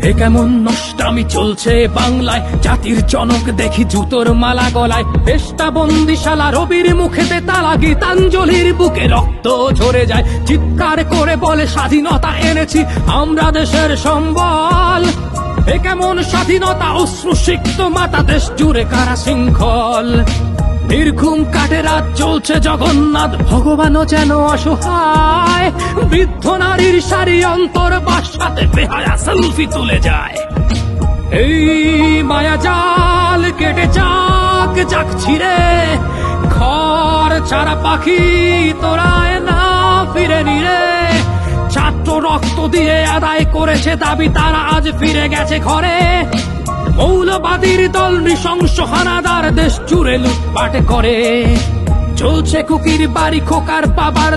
এ কেমন নষ্টামি চলছে বাংলায়, জাতির জনক দেখি জুতোর মালা গলায়, দেশটা বন্দিশালা রবির মুখেতে তালা, গীতাঞ্জলির বুকে রক্ত ঝরে যায়, চিৎকার করে বলে স্বাধীনতা এনেছি আমরা দেশের সম্বল। এ কেমন স্বাধীনতা, অশ্রুসিক্ত মাতা, দেশ জুড়ে কারা শৃঙ্খল, নির্ঘুম কাটে রাত চলছে জগন্নাথ, ভগবানও যেন অসহায়, বৃদ্ধ নারীর সারি অন্তর বাসাতে বেহায়া সেলফি তুলে যায়। এই মায়া জাল কেটে যাক যাক ছিড়ে, ঘর ছাড়া পাখি তোরায় না ফিরে নিরে, ছাত্র রক্ত দিয়ে আদায় করেছে দাবি, তারা আজ ফিরে গেছে ঘরে। মৌলবাদীর দল নৃশংস হানাদার দেশ জুড়ে লুটপাট করে, চলছে কুকির বাড়ি খোকার বাবার